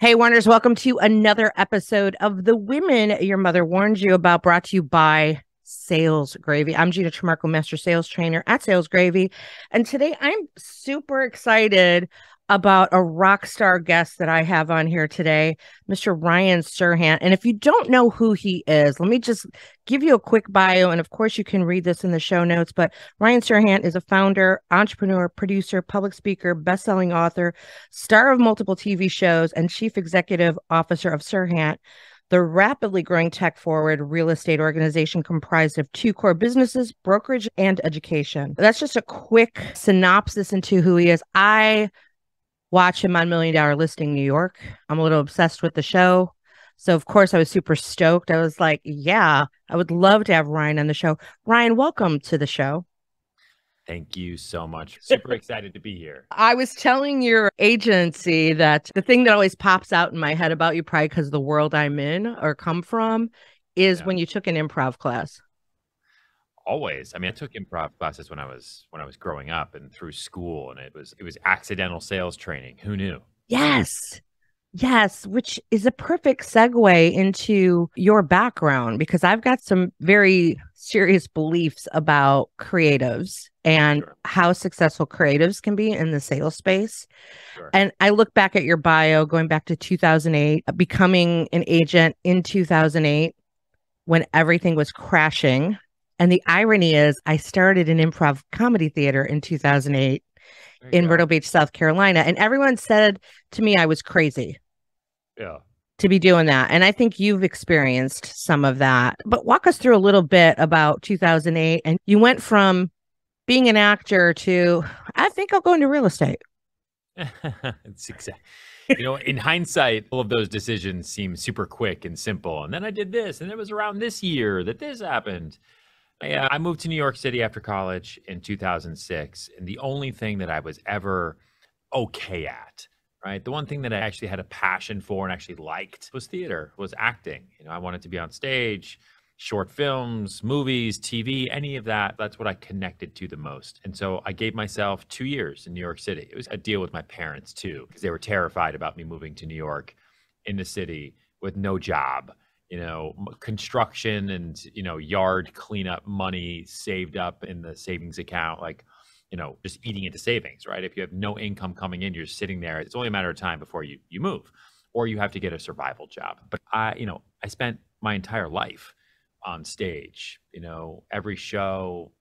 Hey, Warners, welcome to another episode of The Women Your Mother Warned You About, brought to you by Sales Gravy. I'm Gina Trimarco, Master Sales Trainer at Sales Gravy. And today I'm super excited about a rock star guest that I have on here today, Mr. Ryan Serhant. And if you don't know who he is, let me just give you a quick bio. And of course, you can read this in the show notes. But Ryan Serhant is a founder, entrepreneur, producer, public speaker, best-selling author, star of multiple TV shows, and chief executive officer of Serhant, the rapidly growing tech-forward real estate organization comprised of two core businesses, brokerage and education. That's just a quick synopsis into who he is. I watch him on Million Dollar Listing New York. I'm a little obsessed with the show. So, of course, I was super stoked. I was like, yeah, I would love to have Ryan on the show. Ryan, welcome to the show. Thank you so much. Super excited to be here. I was telling your agency that the thing that always pops out in my head about you, probably because of the world I'm in or come from, is when you took an improv class. Always. I mean, I took improv classes when I was growing up and through school, and it was accidental sales training. Who knew? Yes. Yes, which is a perfect segue into your background, because I've got some very serious beliefs about creatives and how successful creatives can be in the sales space. Sure. And I look back at your bio going back to 2008, becoming an agent in 2008 when everything was crashing. And the irony is I started an improv comedy theater in 2008 in Myrtle Beach, South Carolina. And everyone said to me I was crazy to be doing that. And I think you've experienced some of that. But walk us through a little bit about 2008. And you went from being an actor to, I think I'll go into real estate. It's exactly. In hindsight, all of those decisions seem super quick and simple. And then I did this, and it was around this year that this happened. I moved to New York City after college in 2006, and the only thing that I was ever okay at, right? The one thing that I actually had a passion for and actually liked was theater, was acting. I wanted to be on stage, short films, movies, TV, any of that. That's what I connected to the most. And so I gave myself 2 years in New York City. It was a deal with my parents too, because they were terrified about me moving to New York in the city with no job. Construction and, yard cleanup money saved up in the savings account, just eating into savings, right? If you have no income coming in, you're sitting there. It's only a matter of time before you move, or you have to get a survival job. But I spent my entire life on stage, every show,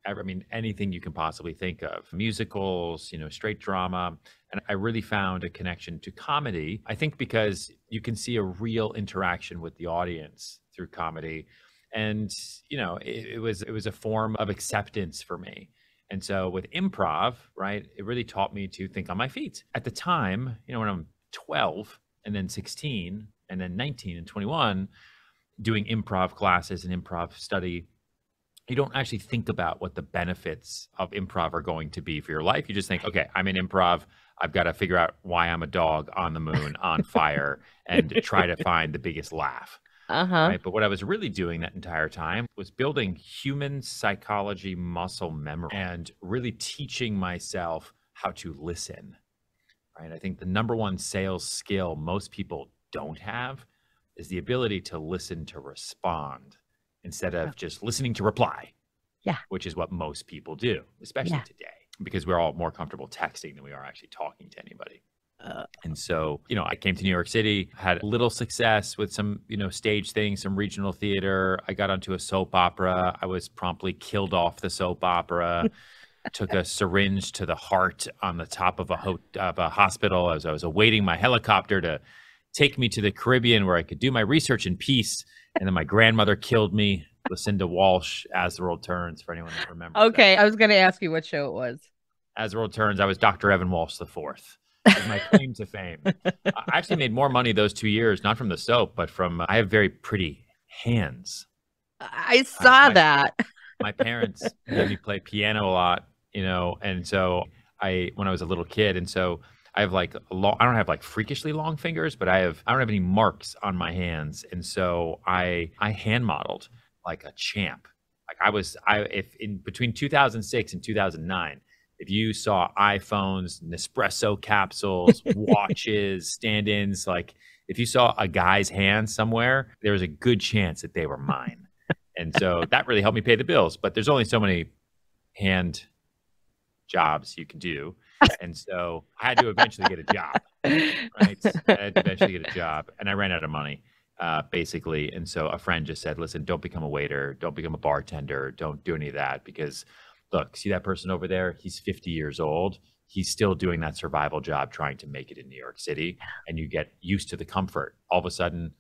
anything you can possibly think of, musicals, straight drama. And I really found a connection to comedy, I think, because you can see a real interaction with the audience through comedy. And, it was a form of acceptance for me. And so with improv, right, it really taught me to think on my feet. At the time, when I'm 12 and then 16 and then 19 and 21, doing improv classes and improv study, you don't actually think about what the benefits of improv are going to be for your life. You just think, okay, I'm in improv. I've got to figure out why I'm a dog on the moon on fire and try to find the biggest laugh. Right? But what I was really doing that entire time was building human psychology muscle memory and really teaching myself how to listen. Right? I think the number one sales skill most people don't have is the ability to listen to respond instead of just listening to reply. Yeah. Which is what most people do, especially today, because we're all more comfortable texting than we are actually talking to anybody. And so, I came to New York City, had a little success with some, stage things, some regional theater. I got onto a soap opera. I was promptly killed off the soap opera. Took a syringe to the heart on the top of a hospital as I was awaiting my helicopter to take me to the Caribbean where I could do my research in peace. And then my grandmother killed me, Lucinda Walsh, As the World Turns, for anyone that remembers. Okay, I was going to ask you what show it was. As the World Turns, I was Dr. Evan Walsh IV. Is my claim to fame. I actually made more money those 2 years, not from the soap, but from, I have very pretty hands. I saw that. My parents made me play piano a lot, and so when I was a little kid, and so I have I don't have freakishly long fingers, but I don't have any marks on my hands. And so I hand modeled like a champ. If in between 2006 and 2009, if you saw iPhones, Nespresso capsules, watches, stand-ins, If you saw a guy's hand somewhere, there was a good chance that they were mine. And so that really helped me pay the bills. But there's only so many hand jobs you can do. And so I had to eventually get a job, right? I had to eventually get a job, and I ran out of money, basically. And so a friend just said, listen, don't become a waiter. Don't become a bartender. Don't do any of that, because look, see that person over there? He's 50 years old. He's still doing that survival job, trying to make it in New York City. And you get used to the comfort. All of a sudden,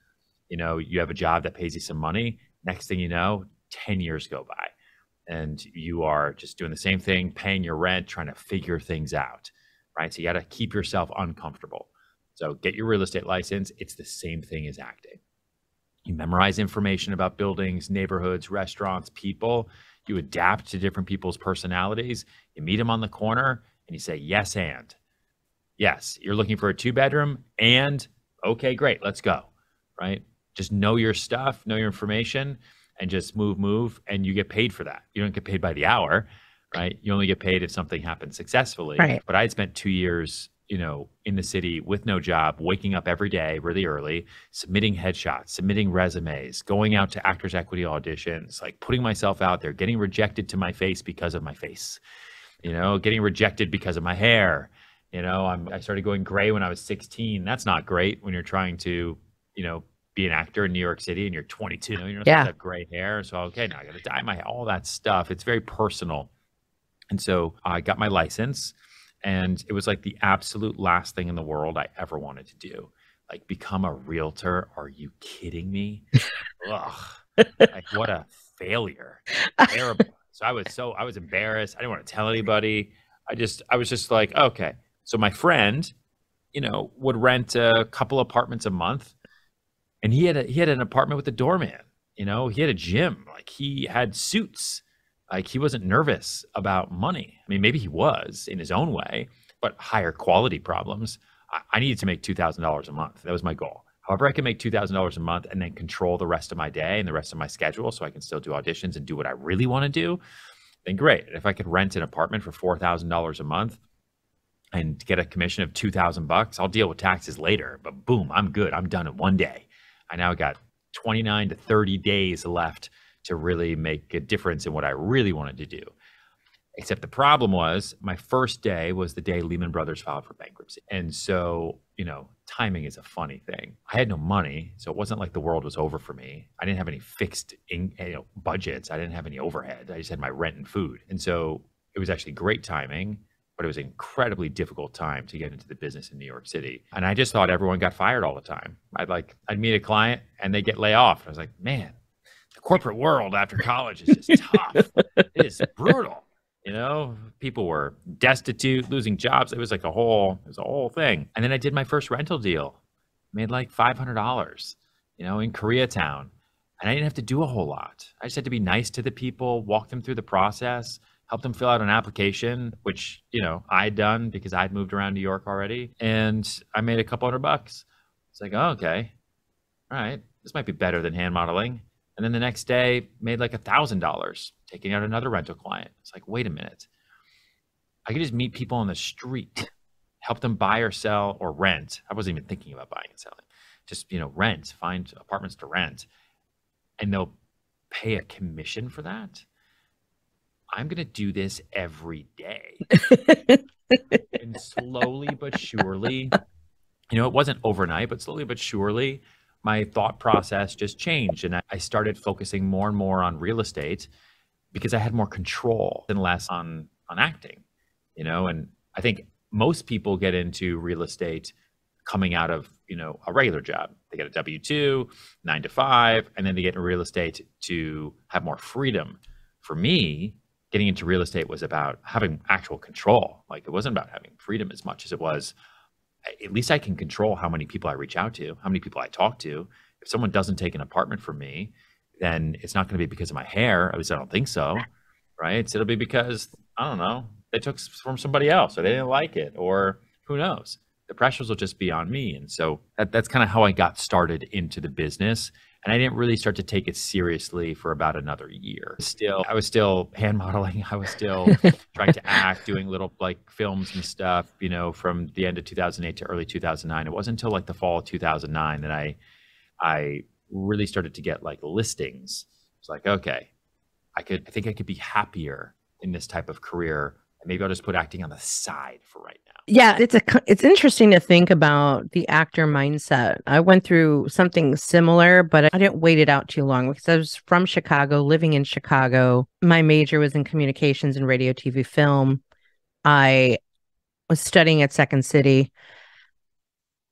you have a job that pays you some money. Next thing you know, 10 years go by, and you are just doing the same thing, paying your rent, trying to figure things out, right? So you got to keep yourself uncomfortable. So get your real estate license. It's the same thing as acting. You memorize information about buildings, neighborhoods, restaurants, people. You adapt to different people's personalities. You meet them on the corner and you say, yes, and. Yes, you're looking for a 2-bedroom, and okay, great, let's go, right? Just know your stuff, know your information, and just move, and you get paid for that. You don't get paid by the hour, right? You only get paid if something happens successfully. Right. But I had spent 2 years, in the city with no job, waking up every day really early, submitting headshots, submitting resumes, going out to Actors Equity auditions, like putting myself out there, getting rejected to my face because of my face, getting rejected because of my hair. I started going gray when I was 16. That's not great when you're trying to, be an actor in New York City and you're 22. You're not supposed to have gray hair. So, okay, now I got to dye my hair, all that stuff. It's very personal. And so I got my license, and it was like the absolute last thing in the world I ever wanted to do. Like, become a realtor. Are you kidding me? Ugh. Like, what a failure. Terrible. So I was embarrassed. I didn't want to tell anybody. I was just like, okay. So my friend, would rent a couple apartments a month. And he had an apartment with a doorman, he had a gym, like he had suits, like he wasn't nervous about money. I mean, maybe he was in his own way, but higher quality problems. I needed to make $2,000 a month. That was my goal. However, I can make $2,000 a month and then control the rest of my day and the rest of my schedule, so I can still do auditions and do what I really want to do, then great. If I could rent an apartment for $4,000 a month and get a commission of $2,000, I'll deal with taxes later, but boom, I'm good. I'm done in one day. I now got 29 to 30 days left to really make a difference in what I really wanted to do. Except the problem was, my first day was the day Lehman Brothers filed for bankruptcy. And so, timing is a funny thing. I had no money, so it wasn't like the world was over for me. I didn't have any fixed budgets. I didn't have any overhead. I just had my rent and food. And so it was actually great timing, but it was an incredibly difficult time to get into the business in New York City. And I just thought everyone got fired all the time. I'd meet a client and they get laid off. I was like, man, the corporate world after college is just tough. It is brutal. People were destitute, losing jobs. It was a whole thing. And then I did my first rental deal, made like $500, in Koreatown. And I didn't have to do a whole lot. I just had to be nice to the people, walk them through the process, help them fill out an application, which, I'd done because I'd moved around New York already. And I made a couple $100. It's like, oh, okay. All right. This might be better than hand modeling. And then the next day made like $1,000 taking out another rental client. It's like, wait a minute. I could just meet people on the street, help them buy or sell or rent. I wasn't even thinking about buying and selling. Just, rent, find apartments to rent. And they'll pay a commission for that. I'm going to do this every day. And slowly but surely, it wasn't overnight, but slowly but surely, my thought process just changed. And I started focusing more and more on real estate because I had more control and less on acting, and I think most people get into real estate coming out of, a regular job. They get a W-2, 9 to 5, and then they get into real estate to have more freedom. For me, getting into real estate was about having actual control. Like, it wasn't about having freedom as much as it was, at least I can control how many people I reach out to, how many people I talk to. If someone doesn't take an apartment from me, then it's not going to be because of my hair. At least I don't think so, right? So it'll be because, I don't know, they took from somebody else, or they didn't like it, or who knows. The pressures will just be on me. And so that's kind of how I got started into the business. And I didn't really start to take it seriously for about another year. I was still hand modeling. I was still trying to act, doing little like films and stuff, from the end of 2008 to early 2009. It wasn't until like the fall of 2009 that I really started to get like listings. It's like, okay, I think I could be happier in this type of career. And maybe I'll just put acting on the side for right now. Yeah, it's interesting to think about the actor mindset. I went through something similar, but I didn't wait it out too long because I was from Chicago, living in Chicago. My major was in communications and radio, TV, film. I was studying at Second City,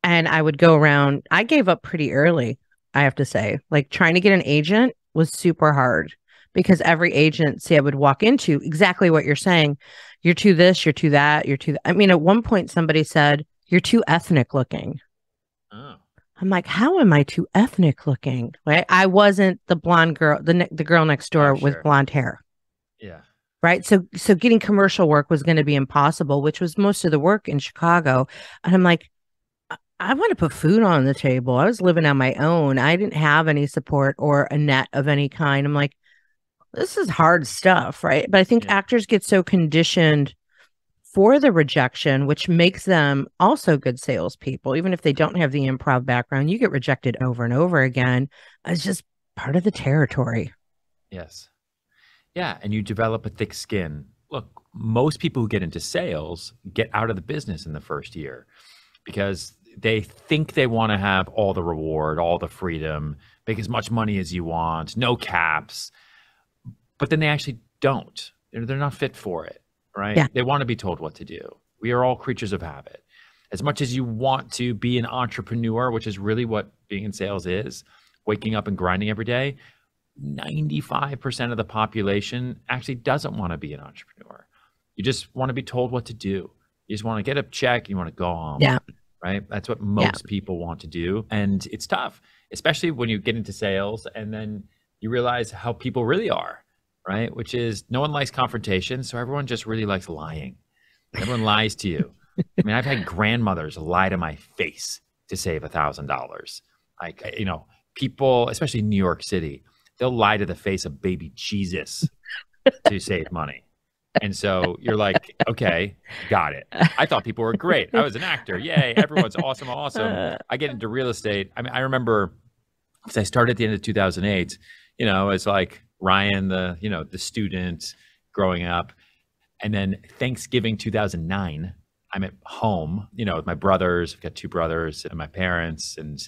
and I would go around. I gave up pretty early, I have to say. Like trying to get an agent was super hard because every agency I would walk into, exactly what you're saying, you're too this, you're too that, you're too. I mean, at one point somebody said, you're too ethnic looking. Oh. I'm like, how am I too ethnic looking? Right? I wasn't the blonde girl, the girl next door with blonde hair. Yeah. Right. So getting commercial work was going to be impossible, which was most of the work in Chicago. And I'm like, I want to put food on the table. I was living on my own. I didn't have any support or a net of any kind. I'm like, this is hard stuff, right? But I think actors get so conditioned for the rejection, which makes them also good salespeople. Even if they don't have the improv background, you get rejected over and over again. It's just part of the territory. Yes. Yeah. And you develop a thick skin. Look, most people who get into sales get out of the business in the first year because they think they want to have all the reward, all the freedom, make as much money as you want, no caps. But then they actually don't. They're not fit for it, right? Yeah. They want to be told what to do. We are all creatures of habit. As much as you want to be an entrepreneur, which is really what being in sales is, waking up and grinding every day, 95% of the population actually doesn't want to be an entrepreneur. You just want to be told what to do. You just want to get a check. You want to go home. Yeah. Right? That's what most people want to do. And it's tough, especially when you get into sales and then you realize how people really are. Right? Which is no one likes confrontation. So everyone just really likes lying. Everyone lies to you. I mean, I've had grandmothers lie to my face to save $1,000. Like, people, especially in New York City, they'll lie to the face of baby Jesus to save money. And so you're like, okay, got it. I thought people were great. I was an actor. Yay. Everyone's awesome. I get into real estate. I mean, I remember because I started at the end of 2008, it's like, Ryan, the student growing up. And then Thanksgiving 2009, I'm at home, with my brothers. I've got two brothers and my parents. And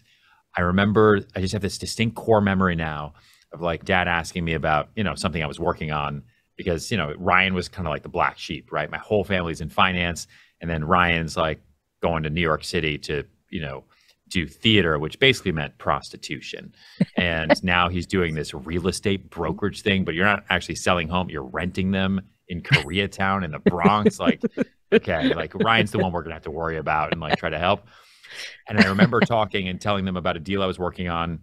I remember, I just have this distinct core memory now of like dad asking me about, something I was working on because, Ryan was kind of like the black sheep, right? My whole family's in finance. And then Ryan's like going to New York City to, do theater, which basically meant prostitution. And now he's doing this real estate brokerage thing, but you're not actually selling home. You're renting them in Koreatown in the Bronx. Like, okay, like Ryan's the one we're going to have to worry about and like try to help. And I remember talking and telling them about a deal I was working on.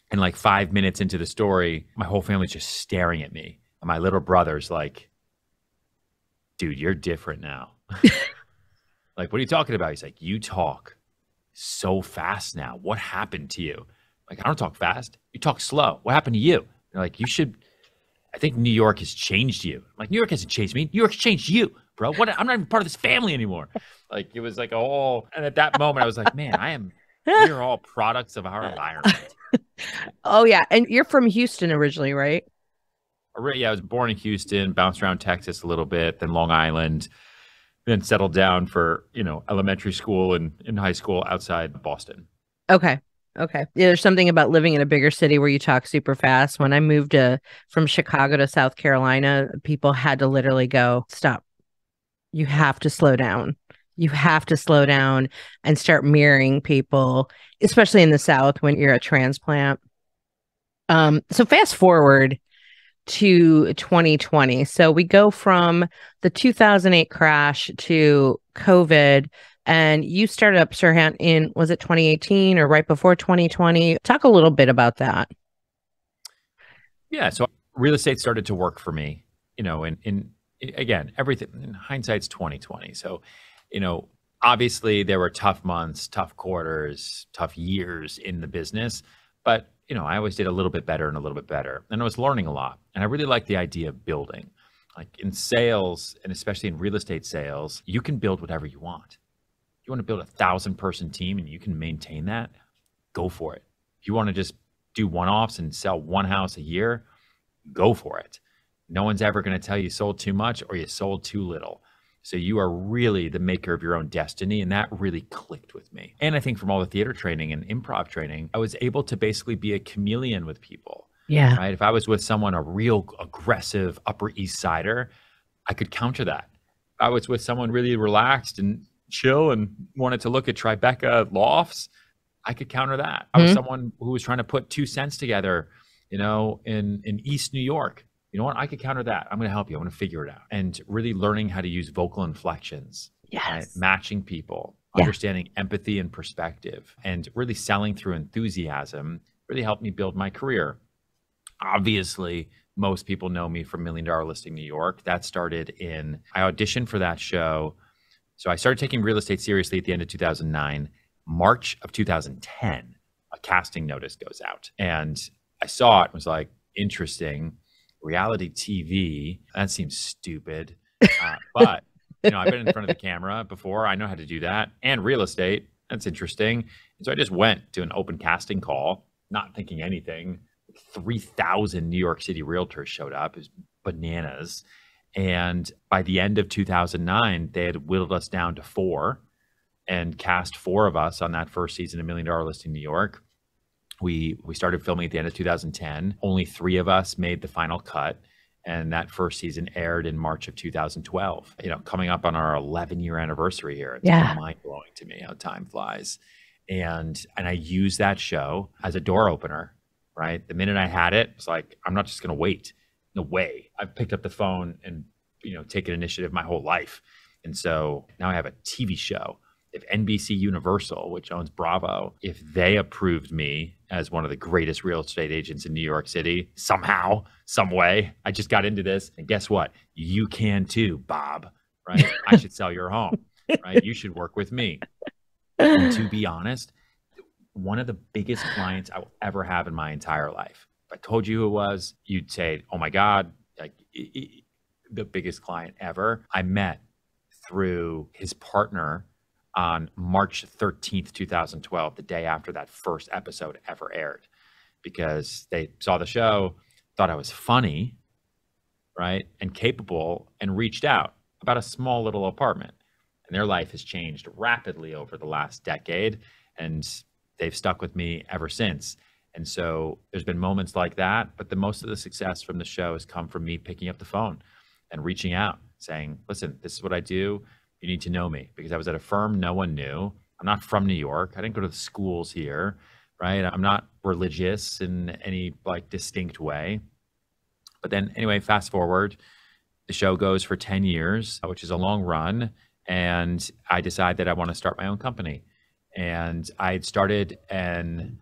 And like 5 minutes into the story, my whole family's just staring at me. And my little brother's like, dude, you're different now. Like, what are you talking about? He's like, you talk so fast now. What happened to you? Like, I don't talk fast. You talk slow. What happened to you? They're like, I think New York has changed you. I'm like, New York hasn't changed me. New York's changed you, bro. What? I'm not even part of this family anymore. Like, it was like and at that moment I was like, man, we're all products of our environment. Oh yeah. And you're from Houston originally, right? Yeah, I was born in Houston, bounced around Texas a little bit, then Long Island, then settled down for, elementary school and in high school outside Boston. Okay. Yeah, there's something about living in a bigger city where you talk super fast. When I moved from Chicago to South Carolina, people had to literally go, stop. You have to slow down. You have to slow down and start mirroring people, especially in the South when you're a transplant. So fast forward to 2020. So we go from the 2008 crash to COVID, and you started up Serhant was it 2018 or right before 2020? Talk a little bit about that. Yeah. So real estate started to work for me, in again, everything in hindsight's 2020. So, obviously there were tough months, tough quarters, tough years in the business, but I always did a little bit better and a little bit better. And I was learning a lot. And I really liked the idea of building. Like in sales, and especially in real estate sales, you can build whatever you want. You want to build a 1,000-person team and you can maintain that, go for it. If you want to just do one-offs and sell one house a year, go for it. No one's ever going to tell you sold too much or you sold too little. So you are really the maker of your own destiny. And that really clicked with me. And I think from all the theater training and improv training, I was able to basically be a chameleon with people. Yeah. Right. If I was with someone, a real aggressive Upper East Sider, I could counter that. If I was with someone really relaxed and chill and wanted to look at Tribeca lofts, I could counter that. I was someone who was trying to put 2 cents together, in East New York. You know what? I could counter that. I'm going to help you. I'm going to figure it out. And really learning how to use vocal inflections, right? Matching people, understanding empathy and perspective, and really selling through enthusiasm really helped me build my career. Obviously, most people know me from $1 Million Listing New York. That started I auditioned for that show. So I started taking real estate seriously at the end of 2009. March of 2010, a casting notice goes out. And I saw it and was like, interesting. Reality TV, that seems stupid. But, I've been in front of the camera before. I know how to do that. And real estate, that's interesting. And so I just went to an open casting call, not thinking anything. 3,000 New York City realtors showed up. It was bananas. And by the end of 2009, they had whittled us down to 4 and cast 4 of us on that first season of $1 Million Listing New York. We started filming at the end of 2010. Only 3 of us made the final cut. And that first season aired in March of 2012, coming up on our 11-year anniversary here. It's mind blowing to me how time flies. And I used that show as a door opener, right? The minute I had it, it's like, I'm not just going to wait. No way. I've picked up the phone and, taken initiative my whole life. And so now I have a TV show. If NBC Universal, which owns Bravo, if they approved me as one of the greatest real estate agents in New York City, somehow, some way, I just got into this. And guess what? You can too, Bob, right? I should sell your home, right? You should work with me. And to be honest, one of the biggest clients I will ever have in my entire life. If I told you who it was, you'd say, oh my God, like the biggest client ever. I met through his partner on March 13th, 2012, the day after that first episode ever aired, because they saw the show, thought I was funny, right, and capable, and reached out about a small little apartment. And their life has changed rapidly over the last decade, and they've stuck with me ever since. And so there's been moments like that, but the most of the success from the show has come from me picking up the phone and reaching out, saying, listen, this is what I do. You need to know me, because I was at a firm no one knew. I'm not from New York. I didn't go to the schools here, right? I'm not religious in any distinct way. But then anyway, fast forward, the show goes for 10 years, which is a long run. And I decide that I want to start my own company. And I had started, and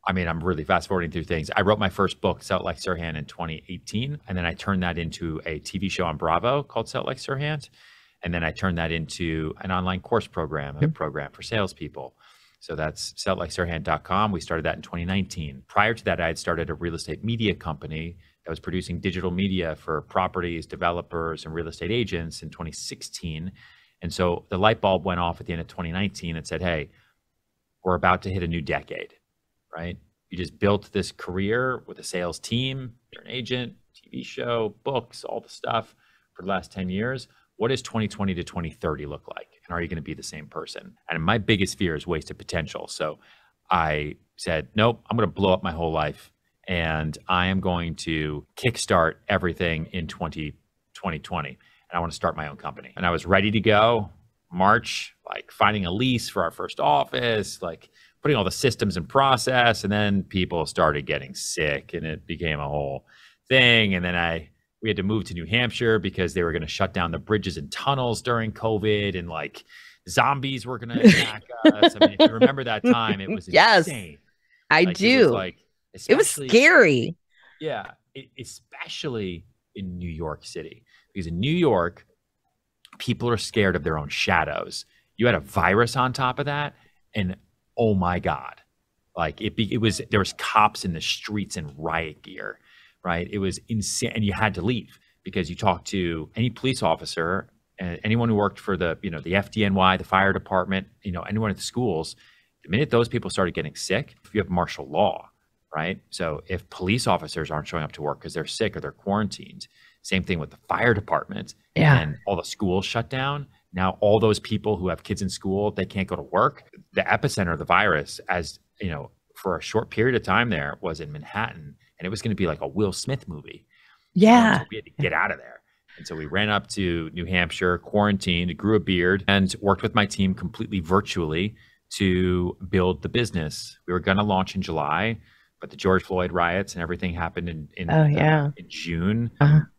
I'm really fast forwarding through things. I wrote my first book, Sell It Like Serhant, in 2018. And then I turned that into a TV show on Bravo called Sell It Like Serhant. And then I turned that into an online course program, a program for salespeople. So that's sellitLikeSerhant.com. We started that in 2019. Prior to that, I had started a real estate media company that was producing digital media for properties, developers, and real estate agents in 2016. And so the light bulb went off at the end of 2019 and said, hey, we're about to hit a new decade, right? You just built this career with a sales team, you're an agent, TV show, books, all the stuff for the last 10 years. What does 2020 to 2030 look like? And are you going to be the same person? And my biggest fear is wasted potential. So I said, nope, I'm going to blow up my whole life. And I am going to kickstart everything in 2020. And I want to start my own company. And I was ready to go. March, finding a lease for our first office, putting all the systems in process. And then people started getting sick and it became a whole thing. And then we had to move to New Hampshire because they were going to shut down the bridges and tunnels during COVID, and zombies were going to attack us. If you remember that time, it was insane. I do. It was scary. Yeah, especially in New York City, because in New York, people are scared of their own shadows. You had a virus on top of that, and oh my God, Like it was, there was cops in the streets in riot gear, right? It was insane. And you had to leave because you talked to any police officer and anyone who worked for the, the FDNY, the fire department, anyone at the schools. The minute those people started getting sick, if you have martial law, right? So if police officers aren't showing up to work because they're sick or they're quarantined, same thing with the fire department, Yeah. and all the schools shut down. Now, all those people who have kids in school, they can't go to work. The epicenter of the virus, as for a short period of time there, was in Manhattan, and it was going to be like a Will Smith movie. Yeah. So we had to get out of there. And so we ran up to New Hampshire, quarantined, grew a beard, and worked with my team completely virtually to build the business. We were going to launch in July, but the George Floyd riots and everything happened in June,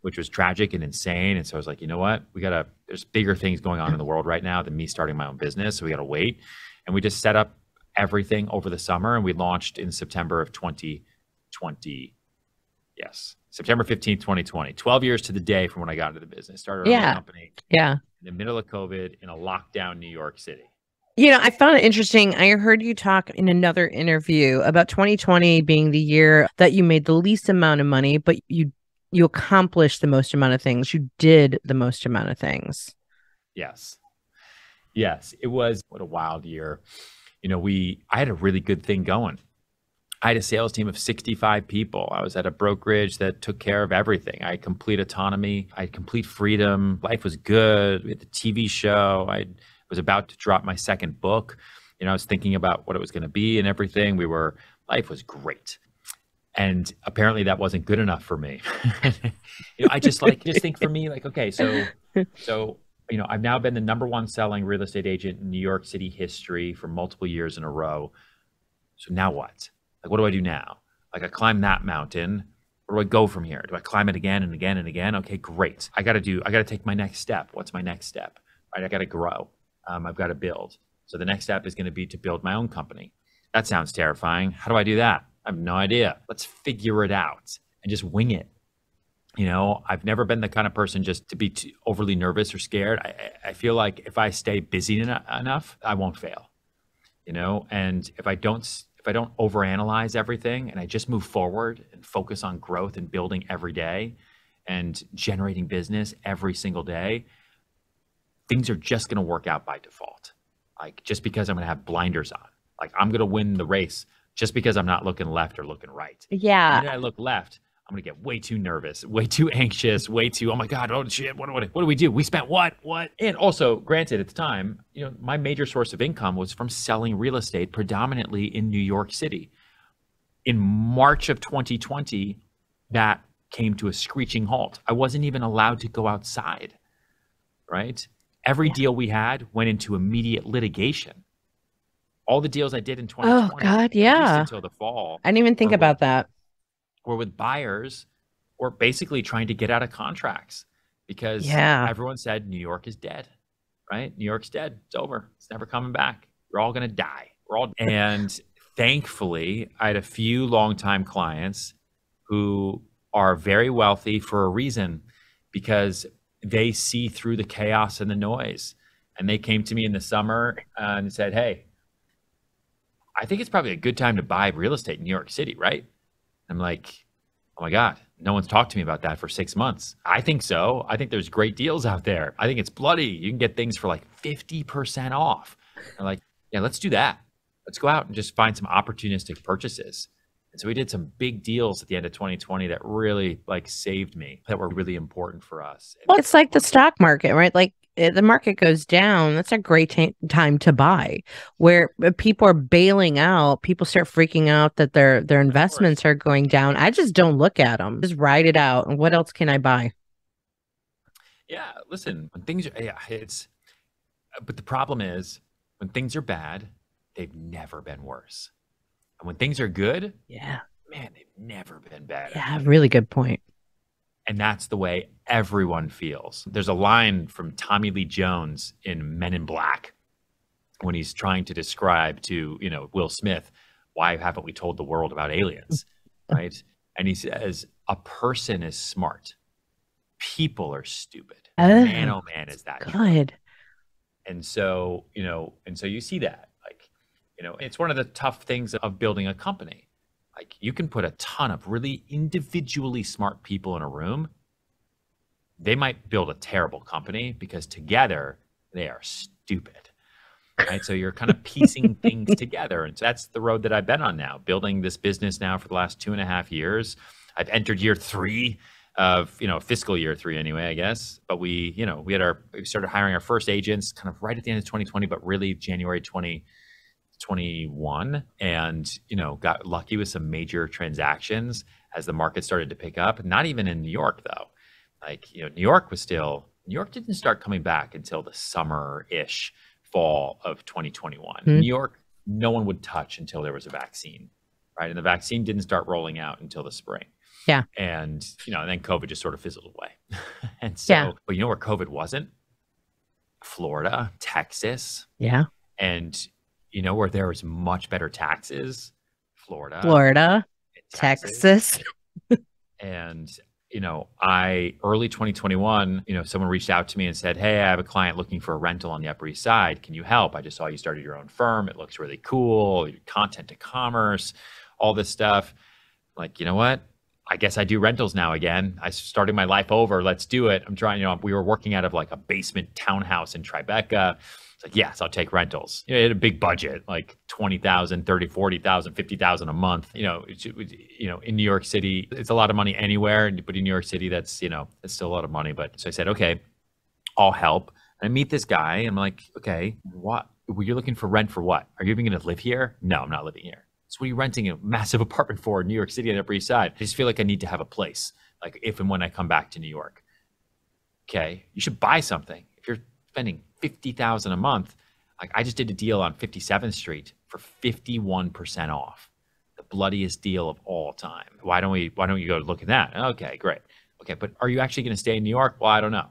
which was tragic and insane. And so I was like, you know what? There's bigger things going on in the world right now than me starting my own business. So we got to wait. And we just set up everything over the summer, and we launched in September of 2020. Yes. September 15th, 2020, 12 years to the day from when I got into the business. Started our own company in the middle of COVID in a lockdown New York City. I found it interesting. I heard you talk in another interview about 2020 being the year that you made the least amount of money, but you accomplished the most amount of things. You did the most amount of things. Yes. It was, what a wild year. I had a really good thing going. I had a sales team of 65 people. I was at a brokerage that took care of everything. I had complete autonomy. I had complete freedom. Life was good. We had the TV show. I was about to drop my second book. I was thinking about what it was going to be and everything. Life was great. And apparently that wasn't good enough for me. I just think for me, okay, so I've now been the #1 selling real estate agent in New York City history for multiple years in a row. So now what? What do I do now? I climb that mountain. Where do I go from here? Do I climb it again and again and again? Okay, great. I got to take my next step. What's my next step? Right? I got to grow. I've got to build. So the next step is going to be to build my own company. That sounds terrifying. How do I do that? I have no idea. Let's figure it out and just wing it. I've never been the kind of person just to be too overly nervous or scared. I feel like if I stay busy enough, I won't fail. And if I don't overanalyze everything and I just move forward and focus on growth and building every day and generating business every single day, things are just going to work out by default. Just because I'm going to have blinders on, I'm going to win the race just because I'm not looking left or looking right. Yeah. The minute I look left, I'm going to get way too nervous, way too anxious, way too, oh my God, oh shit, what do we do? We spent what? And also, granted, at the time, my major source of income was from selling real estate predominantly in New York City. In March of 2020, that came to a screeching halt. I wasn't even allowed to go outside, right? Every deal we had went into immediate litigation. All the deals I did in 2020, oh God, yeah, at least until the fall, I didn't even think about that. Or with buyers, or basically trying to get out of contracts because everyone said New York is dead, right? New York's dead. It's over. It's never coming back. We're all going to die. And thankfully, I had a few longtime clients who are very wealthy for a reason, because they see through the chaos and the noise. And they came to me in the summer and said, hey, I think it's probably a good time to buy real estate in New York City, right? I'm like, oh my God, no one's talked to me about that for 6 months. I think so. I think there's great deals out there. I think it's bloody. You can get things for 50% off. I'm like, yeah, let's do that. Let's go out and just find some opportunistic purchases. And so we did some big deals at the end of 2020 that really saved me, that were really important for us. Well, it's like the stock market, right? The market goes down. That's a great time to buy, where people are bailing out. People start freaking out that their investments are going down. I just don't look at them. Just ride it out. And what else can I buy? Yeah, listen, when things are, but the problem is when things are bad, they've never been worse. And when things are good, man, they've never been better. Yeah, really good point. And that's the way everyone feels. There's a line from Tommy Lee Jones in Men in Black when he's trying to describe to, Will Smith, why haven't we told the world about aliens, right? And he says, a person is smart. People are stupid. Man, oh man, is that good. And so, you see that. It's one of the tough things of building a company. Like, you can put a ton of really individually smart people in a room. They might build a terrible company because together they are stupid. Right. So you're kind of piecing things together. And so that's the road that I've been on now, building this business now for the last 2.5 years. I've entered year 3 of, fiscal year 3 anyway, I guess. But we started hiring our first agents kind of right at the end of 2020, but really January 2021, and, got lucky with some major transactions as the market started to pick up. Not even in New York, though. Like, New York didn't start coming back until the summer-ish fall of 2021. New York, no one would touch until there was a vaccine, right? And the vaccine didn't start rolling out until the spring. Yeah. And, and then COVID just sort of fizzled away. And so, but where COVID wasn't? Florida, Texas. Yeah. And where there was much better taxes? Florida, Texas. And early 2021, someone reached out to me and said, "Hey, I have a client looking for a rental on the Upper East Side. Can you help? I just saw you started your own firm. It looks really cool. Content to commerce, all this stuff." I'm like, you know what? I guess I do rentals now again. I started my life over. Let's do it. I'm trying, we were working out of like a basement townhouse in Tribeca. It's like, yes, I'll take rentals. It had a big budget, like 20,000, 30, 40,000, 50,000 a month. In New York City, it's a lot of money anywhere, but in New York City, that's it's still a lot of money. But so I said, okay, I'll help. And I meet this guy, and I'm like, okay, what? You're looking for rent for what? Are you even going to live here? No, I'm not living here. So what are you renting a massive apartment for in New York City on the Upper East Side? I just feel like I need to have a place, like if and when I come back to New York. Okay, you should buy something. If you're spending $50,000 a month, like I just did a deal on 57th Street for 51% off, the bloodiest deal of all time. Why don't you go look at that? Okay, great. Okay, but are you actually going to stay in New York? Well, I don't know.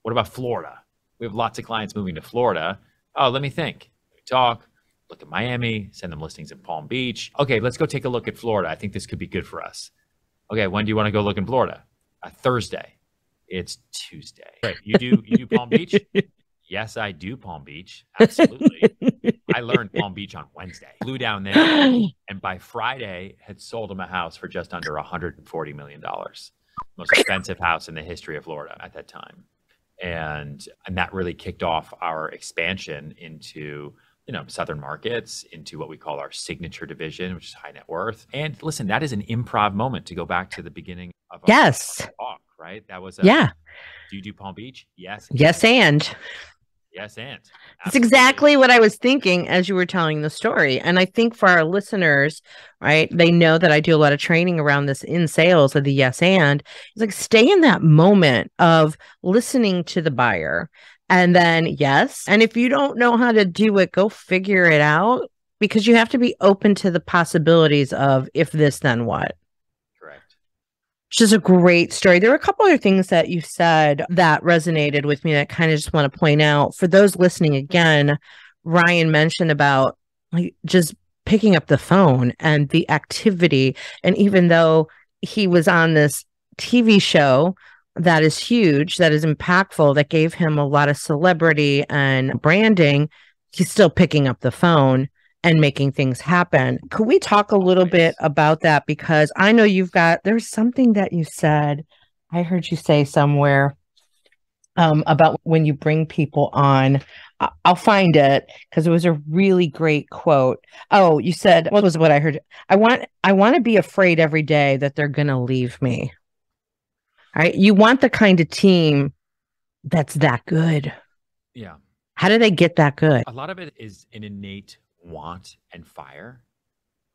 What about Florida? We have lots of clients moving to Florida. Oh, let me think. We talk. Look at Miami, send them listings in Palm Beach. Okay, let's go take a look at Florida. I think this could be good for us. Okay, when do you want to go look in Florida? Thursday. It's Tuesday. Right. You do Palm Beach? Yes, I do Palm Beach. Absolutely. I learned Palm Beach on Wednesday. Flew down there, and by Friday had sold him a house for just under $140 million. Most expensive house in the history of Florida at that time. And that really kicked off our expansion into southern markets, into what we call our signature division, which is high net worth. And listen, that is an improv moment, to go back to the beginning of our talk, right? That was do you do Palm Beach? Yes. Yes, and. Yes, and. That's exactly what I was thinking as you were telling the story. And I think for our listeners, right, they know that I do a lot of training around this in sales of the yes and. It's like, stay in that moment of listening to the buyer. And then, yes. And if you don't know how to do it, go figure it out, because you have to be open to the possibilities of if this, then what. Correct. Which is a great story. There were a couple other things that you said that resonated with me that I kind of just want to point out. For those listening again, Ryan mentioned about just picking up the phone and the activity. And even though he was on this TV show that is huge, that is impactful, that gave him a lot of celebrity and branding, he's still picking up the phone and making things happen. Could we talk a little bit about that? Because I know there's something that you said, I heard you say somewhere about when you bring people on. I'll find it, because it was a really great quote. Oh, you said, what was what I heard? I want to be afraid every day that they're going to leave me. All right. You want the kind of team that's that good. Yeah. How do they get that good? A lot of it is an innate want and fire,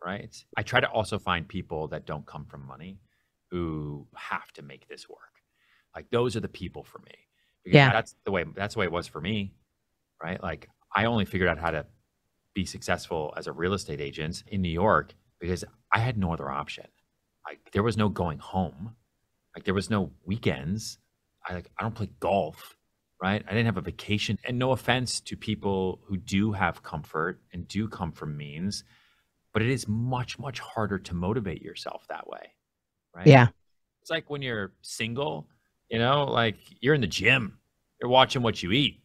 right? I try to also find people that don't come from money, who have to make this work. Like, those are the people for me. Because that's the way it was for me, right? Like, I only figured out how to be successful as a real estate agent in New York because I had no other option. Like, there was no going home. Like, there was no weekends. I don't play golf, right? I didn't have a vacation. And no offense to people who do have comfort and do come from means, but it is much, much harder to motivate yourself that way, right? Yeah. It's like when you're single, like you're in the gym, you're watching what you eat,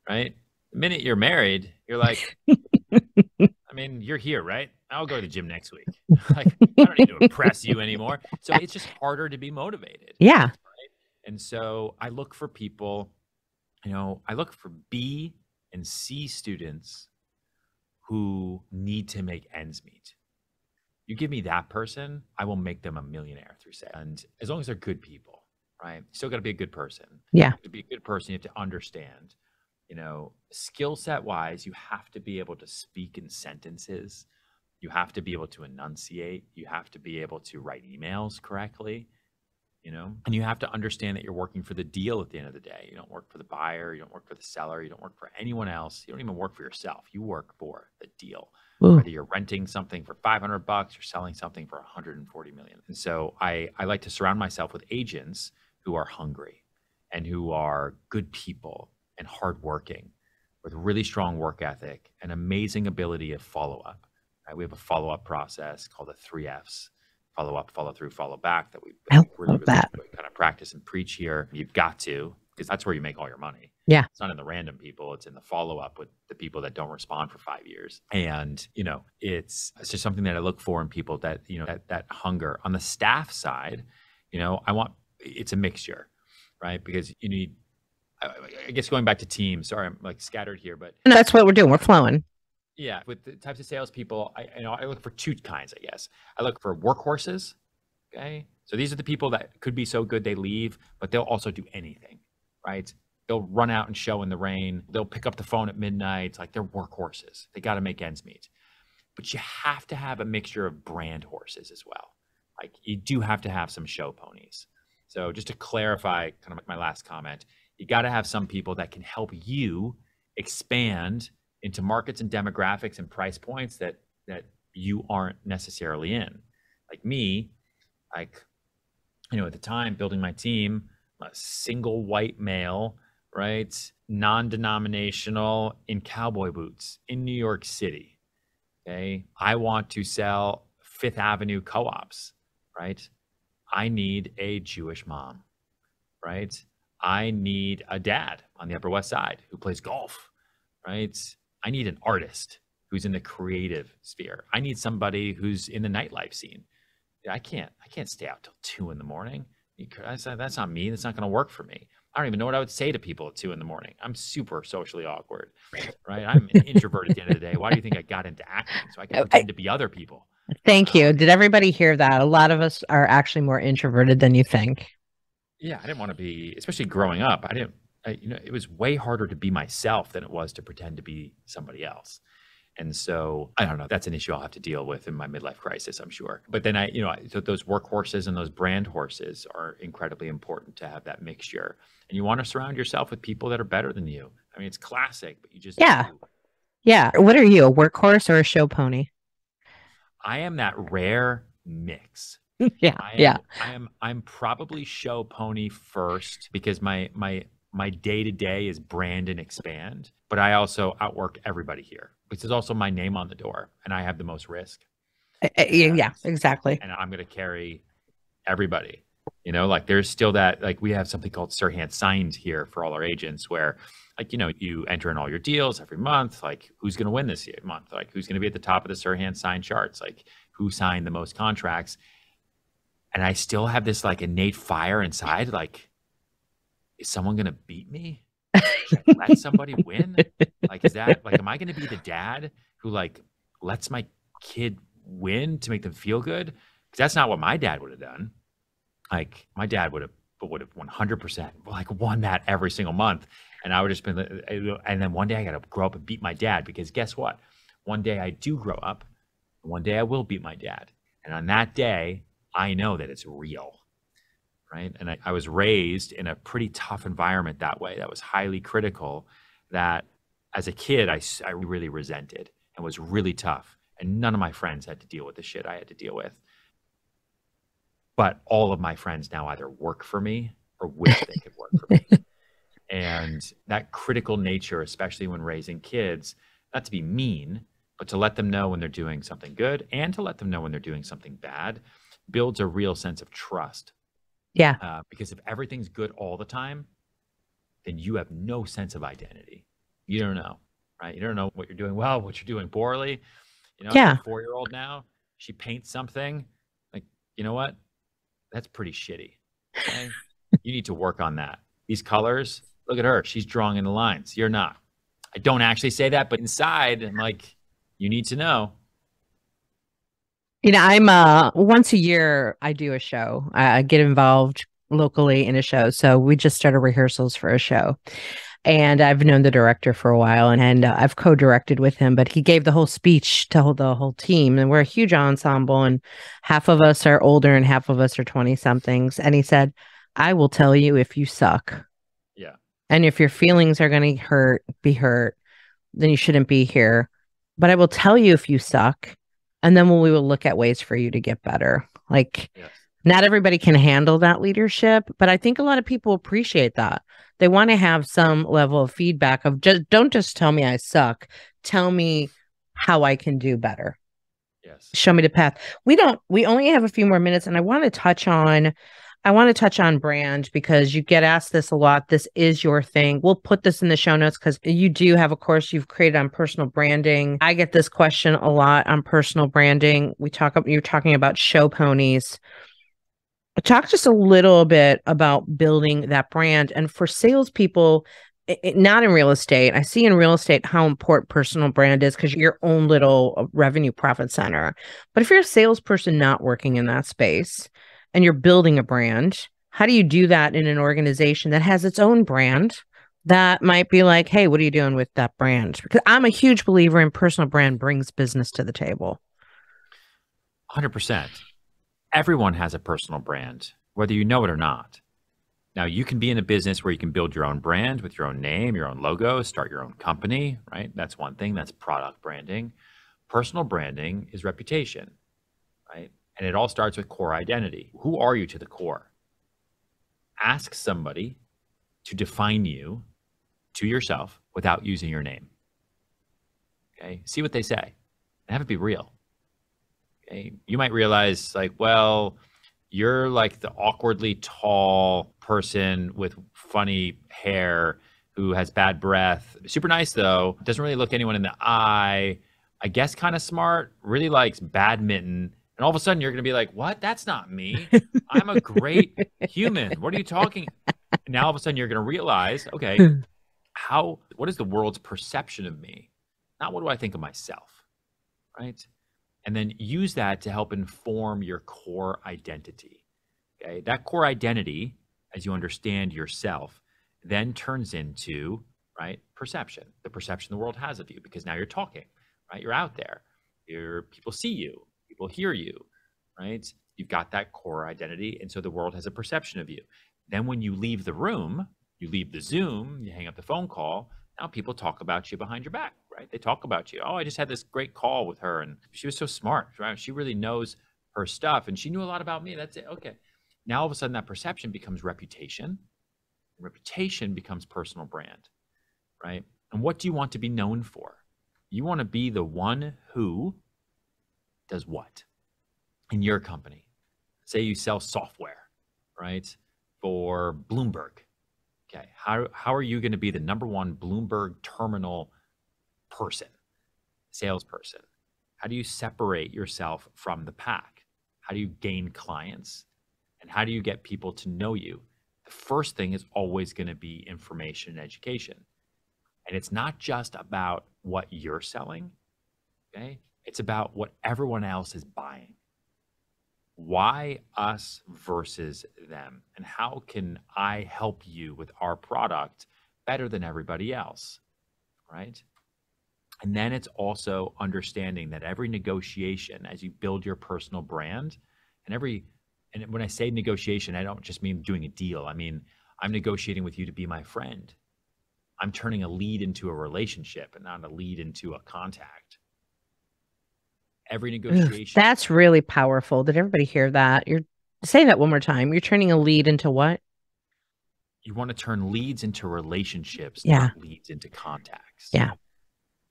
right? The minute you're married, you're like, I mean, you're here, right? I'll go to the gym next week. Like, I don't need to impress you anymore. So it's just harder to be motivated. Yeah. And so I look for people, I look for B and C students who need to make ends meet. You give me that person, I will make them a millionaire through sales. And as long as they're good people, right? You still got to be a good person. Yeah. To be a good person, you have to understand, skill set wise, you have to be able to speak in sentences. You have to be able to enunciate. You have to be able to write emails correctly, and you have to understand that you're working for the deal at the end of the day. You don't work for the buyer. You don't work for the seller. You don't work for anyone else. You don't even work for yourself. You work for the deal. Ooh. Whether you're renting something for $500, you're selling something for 140 million. And so I like to surround myself with agents who are hungry and who are good people and hardworking with really strong work ethic and amazing ability of follow-up. Right? We have a follow-up process called the 3Fs. Follow up, follow through, follow back that we really kind of practice and preach here. You've got to, because that's where you make all your money. Yeah. It's not in the random people. It's in the follow up with the people that don't respond for 5 years. And, it's just something that I look for in people that, that hunger. On the staff side, it's a mixture, right? Because you need, I guess going back to teams, sorry, I'm like scattered here, but. No, that's what we're doing. We're flowing. Yeah, with the types of salespeople, I look for two kinds, I guess. I look for workhorses, okay? So these are the people that could be so good they leave, but they'll also do anything, right? They'll run out and show in the rain. They'll pick up the phone at midnight. Like, they're workhorses. They got to make ends meet. But you have to have a mixture of brand horses as well. Like, you do have to have some show ponies. So just to clarify kind of like my last comment, you got to have some people that can help you expand into markets and demographics and price points that you aren't necessarily in. Like me, at the time building my team, a single white male, right? Non-denominational in cowboy boots in New York City. Okay. I want to sell Fifth Avenue co-ops, right? I need a Jewish mom, right? I need a dad on the Upper West Side who plays golf, right? I need an artist who's in the creative sphere. I need somebody who's in the nightlife scene. I can't stay out till 2 a.m. That's not me. That's not going to work for me. I don't even know what I would say to people at 2 a.m. I'm super socially awkward, right? I'm an introvert at the end of the day. Why do you think I got into acting? So I can pretend to be other people. Thank you. Did everybody hear that? A lot of us are actually more introverted than you think. Yeah, I didn't want to be, especially growing up. It was way harder to be myself than it was to pretend to be somebody else. And so I don't know, that's an issue I'll have to deal with in my midlife crisis, I'm sure. But then so those workhorses and those brand horses are incredibly important to have that mixture. And you want to surround yourself with people that are better than you. I mean, it's classic, but you just Yeah. What are you, a workhorse or a show pony? I am that rare mix. I'm probably show pony first because my day-to-day is brand and expand, but I also outwork everybody here, which is also my name on the door, and I have the most risk. Yeah, exactly. And I'm going to carry everybody, like there's still that, like we have something called Serhant signed here for all our agents where like, you enter in all your deals every month, like who's going to win this month? Like who's going to be at the top of the Serhant signed charts? Like who signed the most contracts? And I still have this like innate fire inside, like, is someone going to beat me? Should I let somebody win? Like, is that like, am I going to be the dad who like lets my kid win to make them feel good? Because that's not what my dad would have done. Like my dad would have 100% like won that every single month. And I would have just been, and then one day I got to grow up and beat my dad because guess what? One day I do grow up and one day I will beat my dad. And on that day, I know that it's real. Right. And I was raised in a pretty tough environment that way. That was highly critical, that as a kid, I really resented and was really tough. And none of my friends had to deal with the shit I had to deal with. But all of my friends now either work for me or wish they could work for me. And that critical nature, especially when raising kids, not to be mean, but to let them know when they're doing something good and to let them know when they're doing something bad, builds a real sense of trust. Yeah. Because if everything's good all the time, then you have no sense of identity. You don't know, right? You don't know what you're doing well, what you're doing poorly. You know, I got Yeah. a 4-year-old now. She paints something, like, you know what? That's pretty shitty. Okay. You need to work on that. These colors, look at her. She's drawing in the lines. You're not. I don't actually say that, but inside, I'm like, you need to know. You know, I'm once a year I do a show. I get involved locally in a show. So we just started rehearsals for a show. And I've known the director for a while and I've co-directed with him, but he gave the whole speech to the whole team. And we're a huge ensemble and half of us are older and half of us are 20 somethings. And he said, I will tell you if you suck. Yeah. And if your feelings are going to be hurt, then you shouldn't be here. But I will tell you if you suck. And then we will look at ways for you to get better. Like, Yes. not everybody can handle that leadership, but I think a lot of people appreciate that. They want to have some level of feedback of just don't just tell me I suck. Tell me how I can do better. Yes. Show me the path. We only have a few more minutes and I want to touch on brand because you get asked this a lot. This is your thing. We'll put this in the show notes because you do have a course you've created on personal branding. I get this question a lot on personal branding. You're talking about show ponies. Talk just a little bit about building that brand. And for salespeople, not in real estate, I see in real estate how important personal brand is because you're your own little revenue profit center. But if you're a salesperson not working in that space and you're building a brand, how do you do that in an organization that has its own brand that might be like, hey, what are you doing with that brand? Because I'm a huge believer in personal brand brings business to the table. 100%. Everyone has a personal brand, whether you know it or not. Now, you can be in a business where you can build your own brand with your own name, your own logo, start your own company, right? That's one thing. That's product branding. Personal branding is reputation, right? And it all starts with core identity. Who are you to the core? Ask somebody to define you to yourself without using your name. Okay? See what they say and have it be real. Okay? You might realize, like, well, you're like the awkwardly tall person with funny hair who has bad breath. Super nice, though. Doesn't really look anyone in the eye. I guess kind of smart. Really likes badminton. And all of a sudden, you're going to be like, what? That's not me. I'm a great human. What are you talking? And now all of a sudden, you're going to realize, okay, what is the world's perception of me? Not what do I think of myself, right? And then use that to help inform your core identity. Okay, that core identity, as you understand yourself, then turns into, right, perception, the perception the world has of you, because now you're talking, right? You're out there. People see you, people hear you, right? You've got that core identity, and so the world has a perception of you. Then when you leave the room, you leave the Zoom, you hang up the phone call, now people talk about you behind your back, right? They talk about you. Oh, I just had this great call with her and she was so smart, right? She really knows her stuff and she knew a lot about me. That's it. Okay. Now all of a sudden that perception becomes reputation. Reputation becomes personal brand, right? And what do you want to be known for? You want to be the one who does what in your company? Say you sell software, right? For Bloomberg. Okay, how are you going to be the number one Bloomberg terminal person, salesperson? How do you separate yourself from the pack? How do you gain clients? And how do you get people to know you? The first thing is always going to be information and education. And it's not just about what you're selling, okay? It's about what everyone else is buying. Why us versus them? And how can I help you with our product better than everybody else, right? And then it's also understanding that every negotiation, as you build your personal brand, and when I say negotiation, I don't just mean doing a deal. I mean, I'm negotiating with you to be my friend. I'm turning a lead into a relationship and not a lead into a contact. Every negotiation. That's really powerful. Did everybody hear that? You're say that one more time. You're turning a lead into what? You want to turn leads into relationships, Yeah. not leads into contacts. Yeah.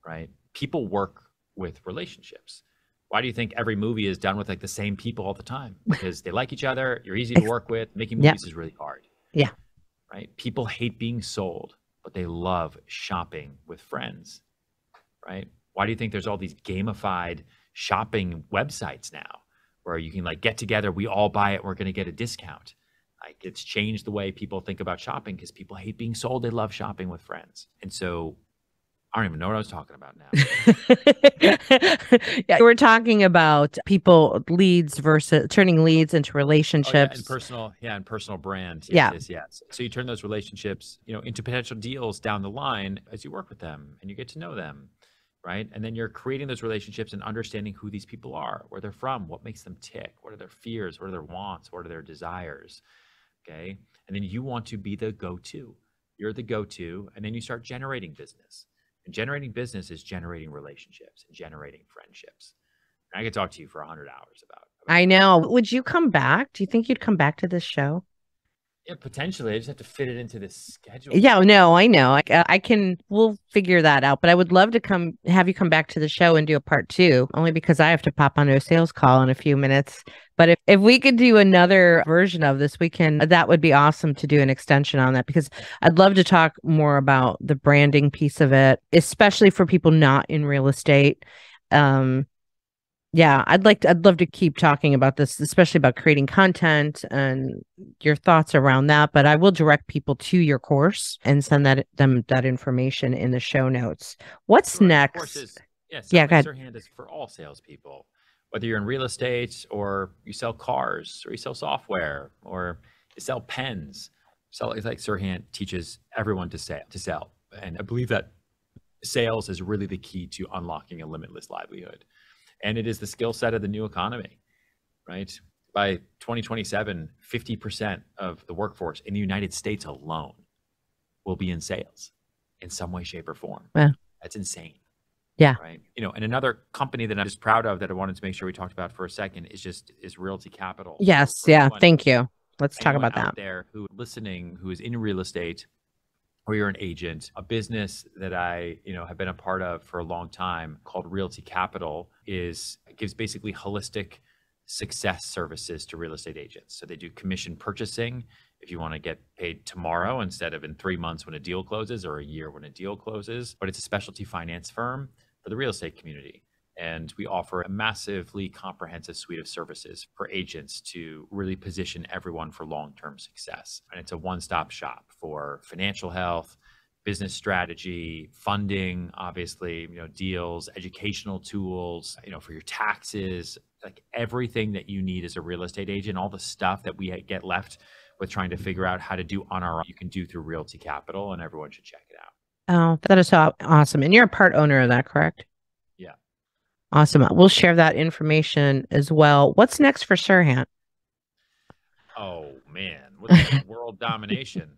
Right? People work with relationships. Why do you think every movie is done with like the same people all the time? Because they like each other. You're easy to work with. Making movies is really hard. Yeah. Right? People hate being sold, but they love shopping with friends. Right? Why do you think there's all these gamified shopping websites now where you can like get together, we all buy it, we're going to get a discount? Like it's changed the way people think about shopping because people hate being sold. They love shopping with friends. And so I don't even know what I was talking about now. Yeah, we're talking about people leads versus turning leads into relationships. And personal brand. Yes. So you turn those relationships, into potential deals down the line as you work with them and you get to know them, right? And then you're creating those relationships and understanding who these people are, where they're from, what makes them tick, what are their fears, what are their wants, what are their desires, okay? And then you want to be the go-to. You're the go-to, and then you start generating business. And generating business is generating relationships and generating friendships. And I could talk to you for 100 hours about I know. Would you come back? Do you think you'd come back to this show? Yeah, potentially. I just have to fit it into this schedule. Yeah, no, I know. We'll figure that out. But I would love to have you come back to the show and do a part 2, only because I have to pop onto a sales call in a few minutes. But if we could do another version of this, that would be awesome to do an extension on that, because I'd love to talk more about the branding piece of it, especially for people not in real estate. Yeah, I'd love to keep talking about this, especially about creating content and your thoughts around that. But I will direct people to your course and send them that information in the show notes. What's next? Go ahead. Serhant is for all salespeople, whether you're in real estate or you sell cars or you sell software or you sell pens. Like Serhant teaches everyone to sell, and I believe that sales is really the key to unlocking a limitless livelihood. And it is the skill set of the new economy, right? By 2027, 50% of the workforce in the United States alone will be in sales in some way, shape, or form. Yeah. That's insane. Yeah. Right. And another company that I'm just proud of that I wanted to make sure we talked about for a second is RLTY Capital. Yes. Yeah. Thank you. Let's talk about that. Out there who is in real estate, or you're an agent, a business that I, have been a part of for a long time called RLTY Capital gives basically holistic success services to real estate agents. So they do commission purchasing if you want to get paid tomorrow instead of in 3 months when a deal closes or a year when a deal closes. But it's a specialty finance firm for the real estate community. And we offer a massively comprehensive suite of services for agents to really position everyone for long-term success. And it's a one-stop shop for financial health, business strategy, funding, obviously, deals, educational tools, for your taxes, like everything that you need as a real estate agent, all the stuff that we get left with trying to figure out how to do on our own, you can do through RLTY Capital, and everyone should check it out. Oh, that is so awesome. And you're a part owner of that, correct? Yeah. Awesome. We'll share that information as well. What's next for Serhant? Oh man, what's world domination?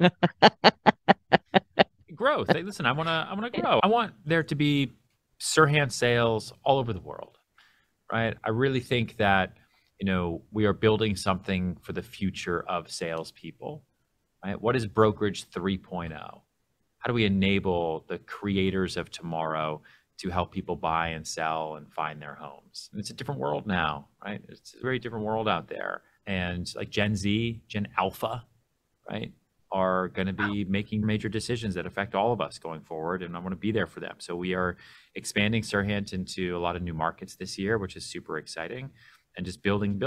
Growth. Hey, listen, I want to grow. I want there to be Serhant sales all over the world, right? I really think that we are building something for the future of salespeople, right? What is brokerage 3.0? How do we enable the creators of tomorrow to help people buy and sell and find their homes? And it's a different world now, right? It's a very different world out there. And like Gen Z, Gen Alpha, right, are going to be making major decisions that affect all of us going forward. And I want to be there for them. So we are expanding Serhant into a lot of new markets this year, which is super exciting, and just building.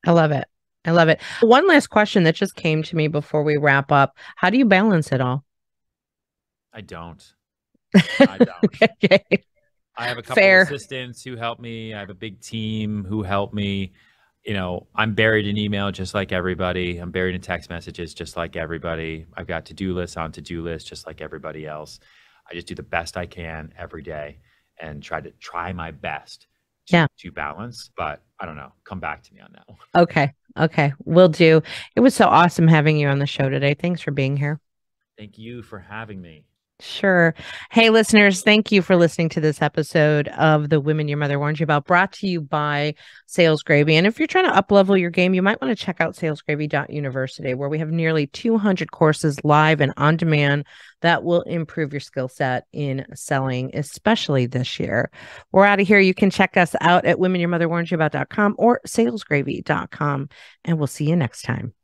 I love it. I love it. One last question that just came to me before we wrap up. How do you balance it all? I don't. Okay. I have a couple of assistants who help me. I have a big team who help me. I'm buried in email just like everybody. I'm buried in text messages just like everybody. I've got to-do lists on to-do lists just like everybody else. I just do the best I can every day and try my best to balance. But I don't know. Come back to me on that one. Okay. Will do. It was so awesome having you on the show today. Thanks for being here. Thank you for having me. Sure. Hey, listeners, thank you for listening to this episode of The Women Your Mother Warned You About, brought to you by Sales Gravy. And if you're trying to up-level your game, you might want to check out salesgravy.university, where we have nearly 200 courses live and on demand that will improve your skill set in selling, especially this year. We're out of here. You can check us out at womenyourmotherwarnedyouabout.com or salesgravy.com, and we'll see you next time.